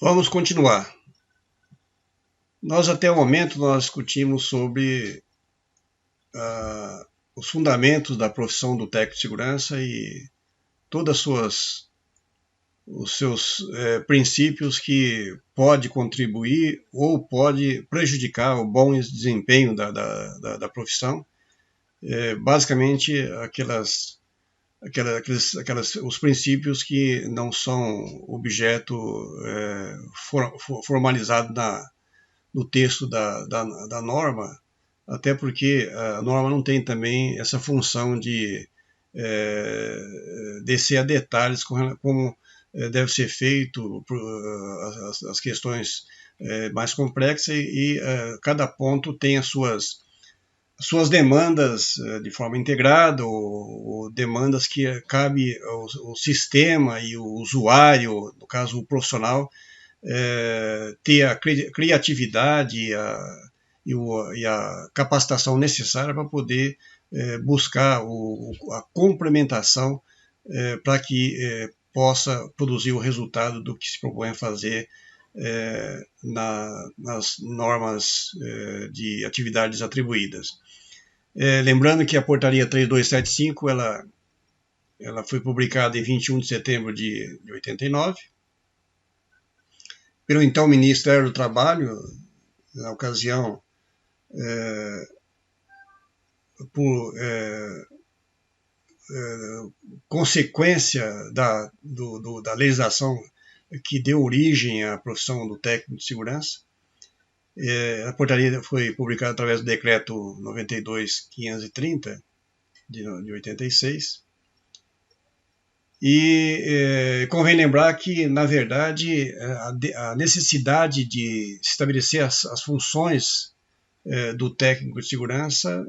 Vamos continuar. Nós até o momento nós discutimos sobre os fundamentos da profissão do técnico de segurança e todos os seus princípios que pode contribuir ou pode prejudicar o bom desempenho da profissão. Basicamente os princípios que não são objeto formalizado no texto da norma, até porque a norma não tem também essa função de descer a detalhes como deve ser feito as questões mais complexas e cada ponto tem as suas demandas de forma integrada ou demandas que cabe ao sistema e o usuário, no caso o profissional, ter a criatividade e a capacitação necessária para poder buscar a complementação para que possa produzir o resultado do que se propõe a fazer nas normas de atividades atribuídas. Lembrando que a portaria 3275 ela foi publicada em 21 de setembro de 89, pelo então Ministério do Trabalho, na ocasião, por consequência da legislação que deu origem à profissão do técnico de segurança. A portaria foi publicada através do decreto 92.530 de 86. E convém lembrar que, na verdade, a necessidade de estabelecer as funções do técnico de segurança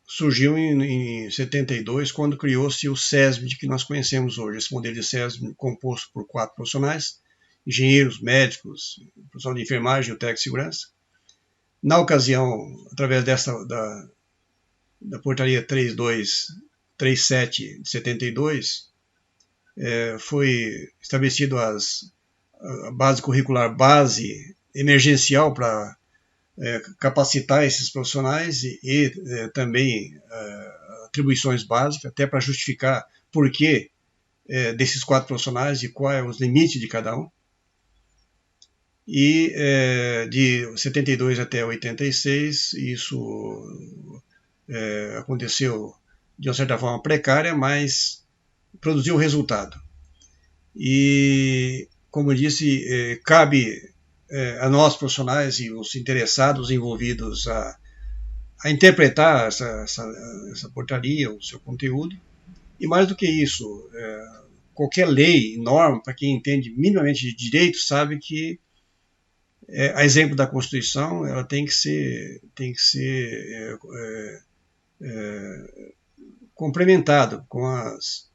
surgiu em 72, quando criou-se o SESMID que nós conhecemos hoje. Esse modelo de SESMID composto por 4 profissionais: engenheiros, médicos, profissional de enfermagem e o técnico de segurança. Na ocasião, através da portaria 3237 de 72, foi estabelecido a base curricular base emergencial para capacitar esses profissionais e também atribuições básicas, até para justificar por que desses 4 profissionais e quais os limites de cada um. E de 72 até 86, isso aconteceu de uma certa forma precária, mas produziu resultado. E, como eu disse, cabe a nós profissionais e os interessados envolvidos a interpretar essa portaria, o seu conteúdo. E mais do que isso, qualquer lei, norma, para quem entende minimamente de direito, sabe que a exemplo da Constituição, ela tem que ser complementado com as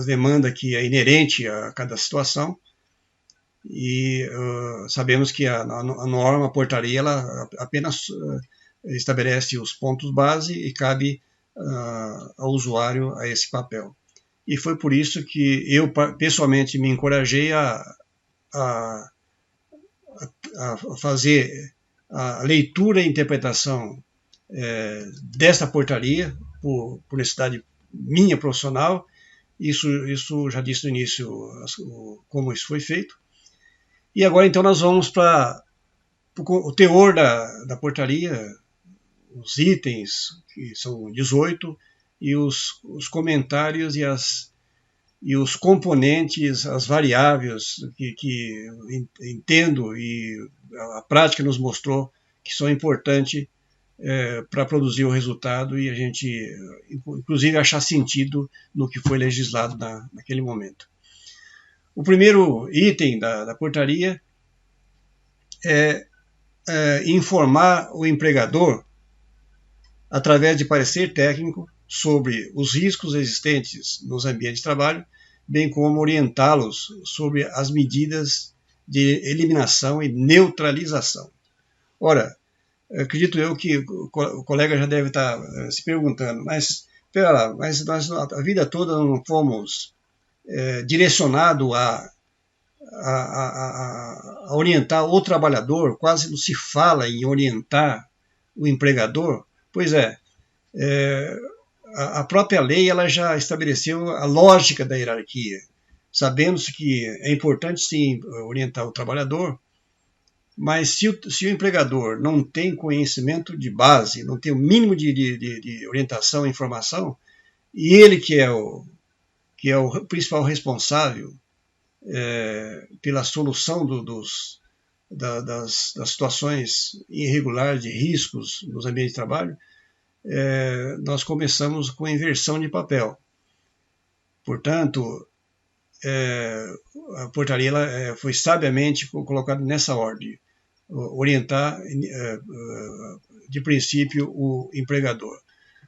demandas que é inerente a cada situação. E sabemos que a norma, a portaria, ela apenas estabelece os pontos base e cabe ao usuário a esse papel. E foi por isso que eu pessoalmente me encorajei a fazer a leitura e interpretação desta portaria por necessidade minha profissional. Isso já disse no início como isso foi feito. E agora então nós vamos para o teor da portaria, os itens, que são 18, e os comentários e os componentes, as variáveis que entendo e a prática nos mostrou que são importantes para produzir o resultado e a gente, inclusive, achar sentido no que foi legislado naquele momento. O primeiro item da portaria é informar o empregador, através de parecer técnico, sobre os riscos existentes nos ambientes de trabalho, bem como orientá-los sobre as medidas de eliminação e neutralização. Ora, acredito eu que o colega já deve estar se perguntando, mas, espera lá, mas nós a vida toda não fomos direcionado a orientar o trabalhador, quase não se fala em orientar o empregador. Pois a própria lei ela já estabeleceu a lógica da hierarquia. Sabemos que é importante sim orientar o trabalhador, mas se o empregador não tem conhecimento de base, não tem o mínimo de orientação e informação, e ele que é o principal responsável pela solução das situações irregulares de riscos nos ambientes de trabalho, nós começamos com a inversão de papel. Portanto, a portaria foi sabiamente colocada nessa ordem, orientar de princípio o empregador.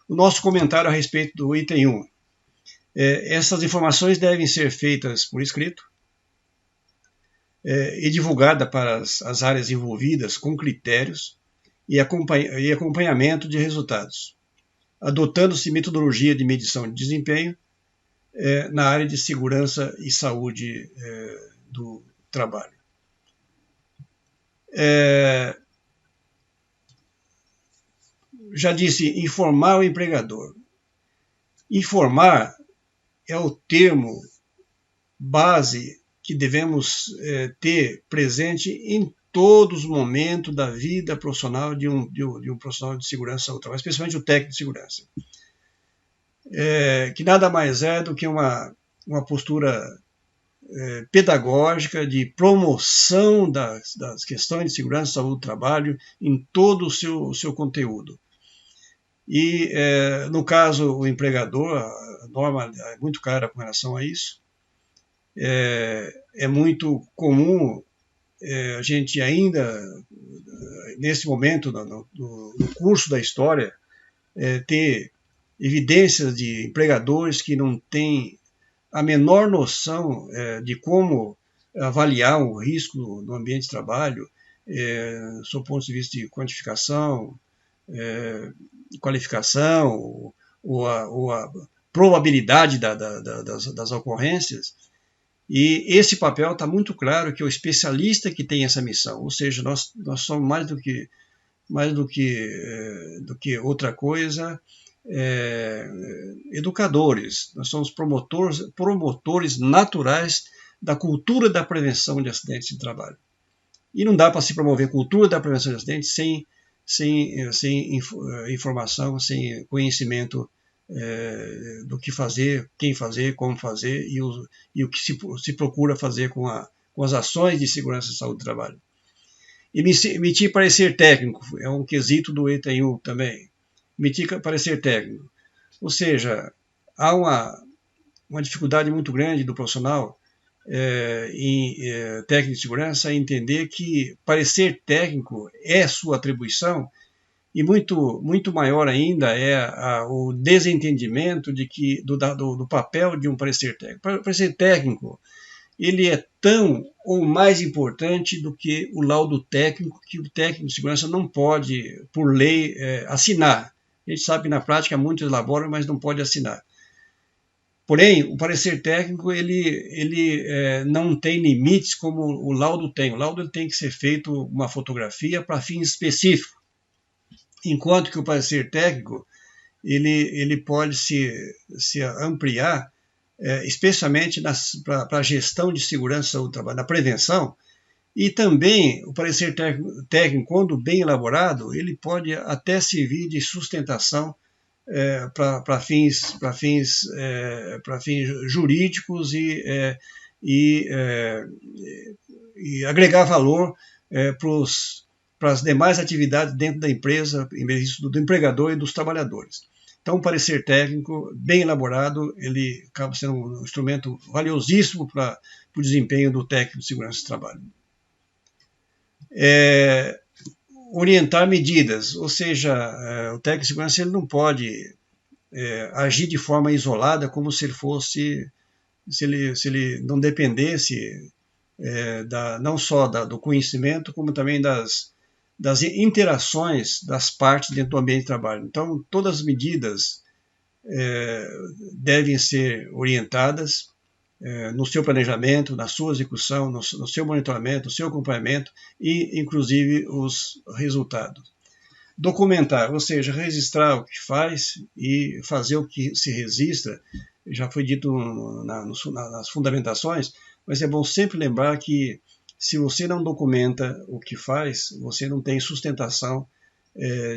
O nosso comentário a respeito do item 1. Essas informações devem ser feitas por escrito e divulgadas para as áreas envolvidas com critérios e acompanhamento de resultados, adotando-se metodologia de medição de desempenho na área de segurança e saúde do trabalho. Já disse, informar o empregador. Informar é o termo base que devemos ter presente em todos os momentos da vida profissional de um profissional de segurança do trabalho, especialmente o técnico de segurança. Que nada mais é do que uma postura pedagógica de promoção das questões de segurança e saúde do trabalho em todo o seu conteúdo. E, no caso, o empregador, a norma é muito clara com relação a isso. É muito comum a gente ainda, nesse momento, no curso da história, ter evidências de empregadores que não têm a menor noção de como avaliar o risco no ambiente de trabalho, sob o ponto de vista de quantificação, qualificação ou a probabilidade das ocorrências. E esse papel está muito claro que é o especialista que tem essa missão, ou seja, nós somos mais do que outra coisa, educadores, nós somos promotores naturais da cultura da prevenção de acidentes de trabalho. E não dá para se promover cultura da prevenção de acidentes sem informação, sem conhecimento do que fazer, quem fazer, como fazer e o que se procura fazer com as ações de segurança e saúde do trabalho. Emitir parecer técnico é um quesito do item 1 também. Emitir parecer técnico. Ou seja, há uma dificuldade muito grande do profissional em técnico de segurança em entender que parecer técnico é sua atribuição e muito maior ainda é o desentendimento do papel de um parecer técnico. O parecer técnico ele é tão ou mais importante do que o laudo técnico, que o técnico de segurança não pode, por lei, assinar. A gente sabe que na prática muitos elaboram, mas não pode assinar. Porém, o parecer técnico ele não tem limites como o laudo tem. O laudo ele tem que ser feito uma fotografia para fins específicos, enquanto que o parecer técnico ele pode se ampliar, especialmente para a gestão de segurança do trabalho, na prevenção. E também o parecer técnico, quando bem elaborado, ele pode até servir de sustentação para fins jurídicos e agregar valor para as demais atividades dentro da empresa, em benefício do empregador e dos trabalhadores. Então, o parecer técnico, bem elaborado, ele acaba sendo um instrumento valiosíssimo para o desempenho do técnico de segurança do trabalho. Orientar medidas, ou seja, o técnico de segurança ele não pode agir de forma isolada como se ele fosse, se ele não dependesse não só do conhecimento, como também das interações das partes dentro do ambiente de trabalho. Então, todas as medidas devem ser orientadas no seu planejamento, na sua execução, no seu monitoramento, no seu acompanhamento e, inclusive, os resultados. Documentar, ou seja, registrar o que faz e fazer o que se registra, já foi dito nas fundamentações, mas é bom sempre lembrar que se você não documenta o que faz, você não tem sustentação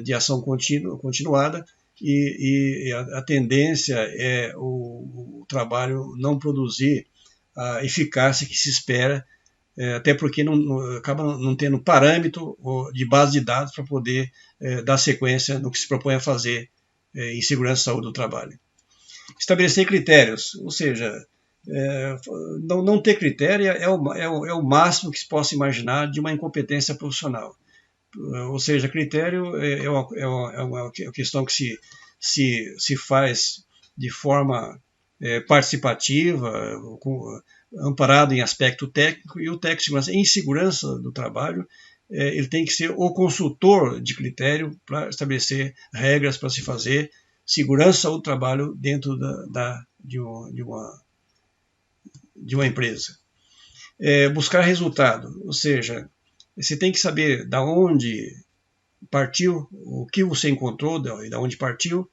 de ação continuada e a tendência é o trabalho não produzir a eficácia que se espera, até porque acaba não tendo parâmetro de base de dados para poder dar sequência no que se propõe a fazer em segurança e saúde do trabalho. Estabelecer critérios, ou seja, não ter critério é o máximo que se possa imaginar de uma incompetência profissional. Ou seja, critério é uma questão que se faz de forma participativa, amparado em aspecto técnico, e o técnico de segurança, em segurança do trabalho, ele tem que ser o consultor de critério para estabelecer regras para se fazer segurança do trabalho dentro de uma empresa. Buscar resultado, ou seja, você tem que saber de onde partiu, o que você encontrou, de onde partiu,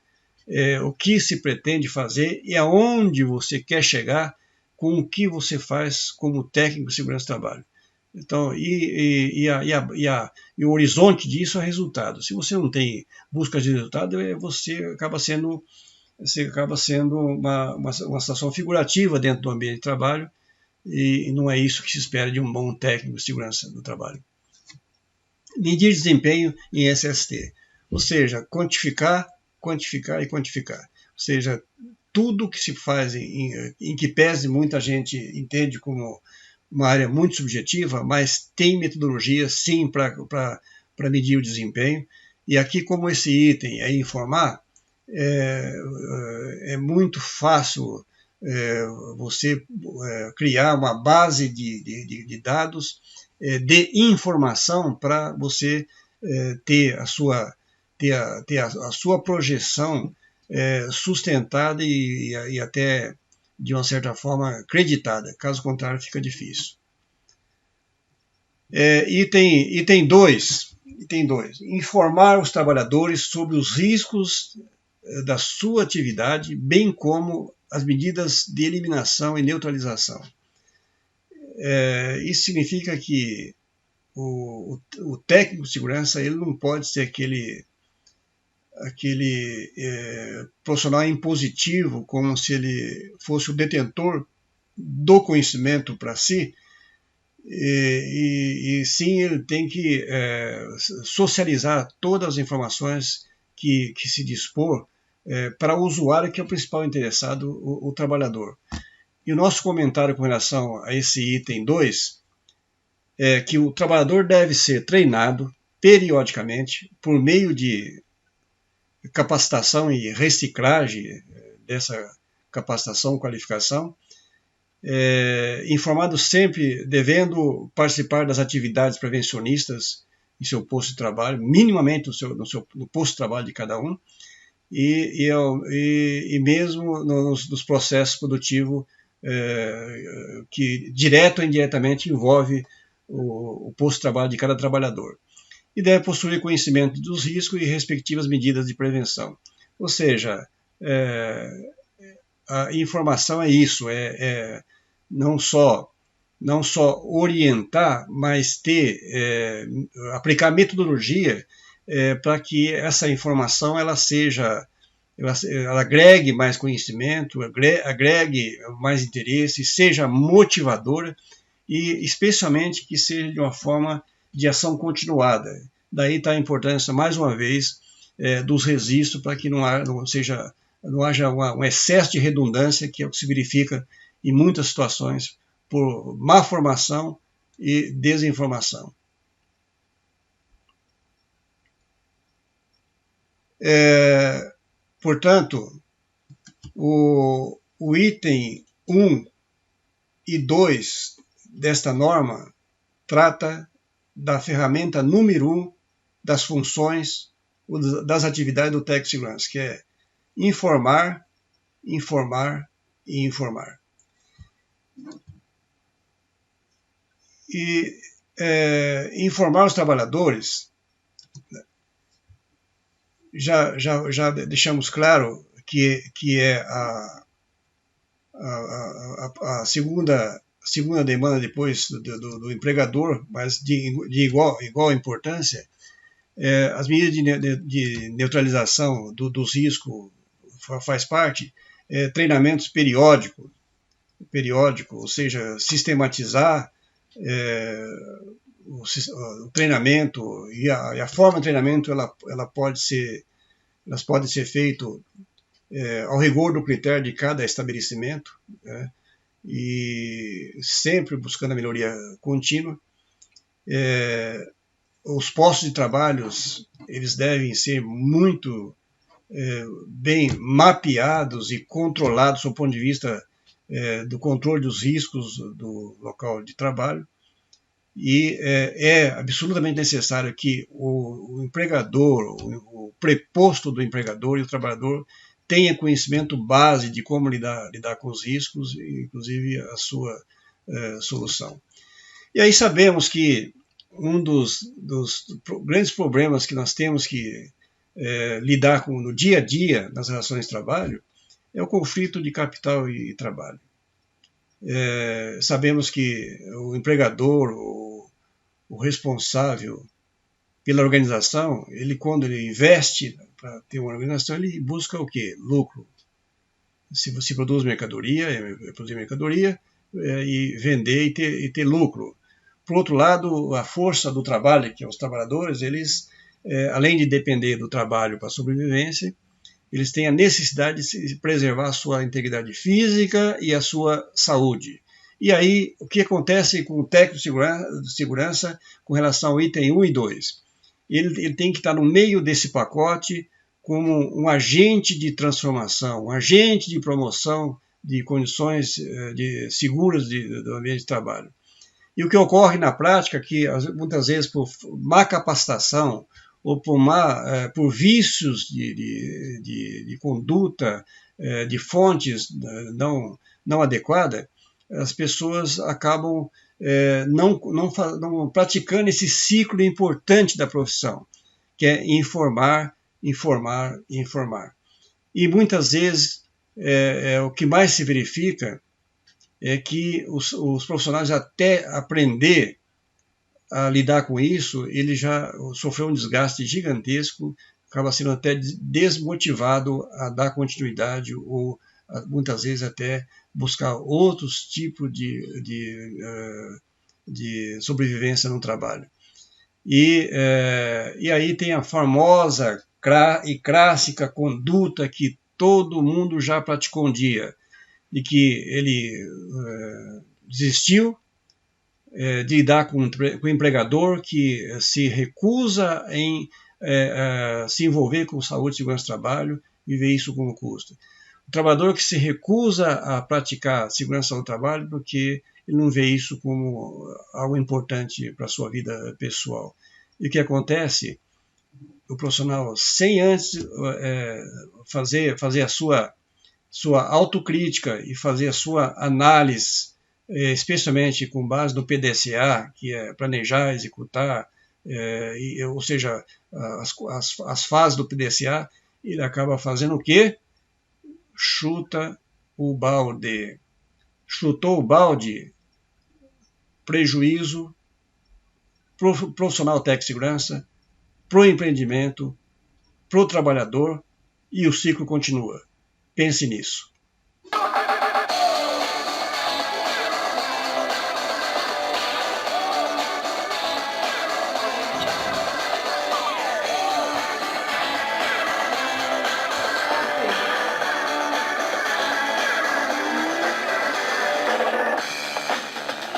o que se pretende fazer e aonde você quer chegar com o que você faz como técnico de segurança do trabalho. Então, e o horizonte disso é resultado. Se você não tem busca de resultado, você acaba sendo uma situação figurativa dentro do ambiente de trabalho, e não é isso que se espera de um bom técnico de segurança do trabalho. Medir desempenho em SST, ou seja, quantificar e quantificar. Ou seja, tudo que se faz em que pese muita gente entende como uma área muito subjetiva, mas tem metodologia sim para medir o desempenho. E aqui, como esse item é informar, é muito fácil você criar uma base de dados de informação para você ter a sua projeção sustentada e até de uma certa forma acreditada. Caso contrário, fica difícil. Item 2. Informar os trabalhadores sobre os riscos da sua atividade, bem como as medidas de eliminação e neutralização. Isso significa que o técnico de segurança ele não pode ser aquele profissional impositivo, como se ele fosse o detentor do conhecimento para si, e sim ele tem que socializar todas as informações que se dispor para o usuário, que é o principal interessado, o trabalhador. E o nosso comentário com relação a esse item 2 é que o trabalhador deve ser treinado periodicamente por meio de capacitação e reciclagem dessa capacitação, qualificação, informado sempre, devendo participar das atividades prevencionistas em seu posto de trabalho, minimamente no posto de trabalho de cada um, e mesmo nos processos produtivos que direto ou indiretamente envolve o posto de trabalho de cada trabalhador. E deve possuir conhecimento dos riscos e respectivas medidas de prevenção. Ou seja, a informação é isso, não só orientar, mas aplicar metodologia para que essa informação ela agregue mais conhecimento, agregue mais interesse, seja motivadora e especialmente que seja de uma forma de ação continuada. Daí está a importância, mais uma vez, dos registros para que não haja um excesso de redundância, que é o que se verifica em muitas situações por má formação e desinformação. Portanto, o item 1 e 2 desta norma trata da ferramenta número 1 das funções, das atividades do técnico de segurança, que é informar, informar e informar. E informar os trabalhadores, já deixamos claro que é a segunda demanda depois do empregador, mas de igual importância, as medidas de neutralização dos riscos faz parte, treinamentos periódicos, ou seja, sistematizar o treinamento e a forma de treinamento elas podem ser feitas ao rigor do critério de cada estabelecimento, né, e sempre buscando a melhoria contínua. Os postos de trabalho eles devem ser muito bem mapeados e controlados do ponto de vista do controle dos riscos do local de trabalho. E é absolutamente necessário que o empregador, o preposto do empregador e o trabalhador tenha conhecimento base de como lidar com os riscos, inclusive a sua solução. E aí sabemos que um dos grandes problemas que nós temos que lidar com no dia a dia nas relações de trabalho é o conflito de capital e trabalho. Sabemos que o empregador, o responsável pela organização, quando ele investe para ter uma organização, ele busca o quê? Lucro. Se produz mercadoria, produzir mercadoria e vender e ter lucro. Por outro lado, a força do trabalho, que é os trabalhadores, eles, além de depender do trabalho para a sobrevivência, eles têm a necessidade de preservar a sua integridade física e a sua saúde. E aí, o que acontece com o técnico de segurança com relação ao item 1 e 2? Ele tem que estar no meio desse pacote como um agente de transformação, um agente de promoção de condições seguras do ambiente de trabalho. E o que ocorre na prática é que, muitas vezes, por má capacitação ou por vícios de conduta, de fontes não adequadas, as pessoas acabam não praticando esse ciclo importante da profissão, que é informar, informar e informar. E muitas vezes o que mais se verifica é que os profissionais, até aprender a lidar com isso, ele já sofreu um desgaste gigantesco, acaba sendo até desmotivado a dar continuidade ou muitas vezes até buscar outros tipos de sobrevivência no trabalho. E aí tem a famosa e clássica conduta que todo mundo já praticou um dia, de que ele desistiu de lidar com o empregador que se recusa em se envolver com saúde e segurança do trabalho e vê isso como custo. O trabalhador que se recusa a praticar segurança do trabalho porque ele não vê isso como algo importante para a sua vida pessoal. E o que acontece? O profissional, sem antes fazer a sua autocrítica e fazer a sua análise, especialmente com base no PDCA, que é planejar, executar, ou seja, as fases do PDCA, ele acaba fazendo o quê? Chuta o balde. Chutou o balde, prejuízo pro profissional técnico de segurança, pro empreendimento, pro trabalhador, e o ciclo continua. Pense nisso.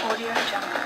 Audio Jungle.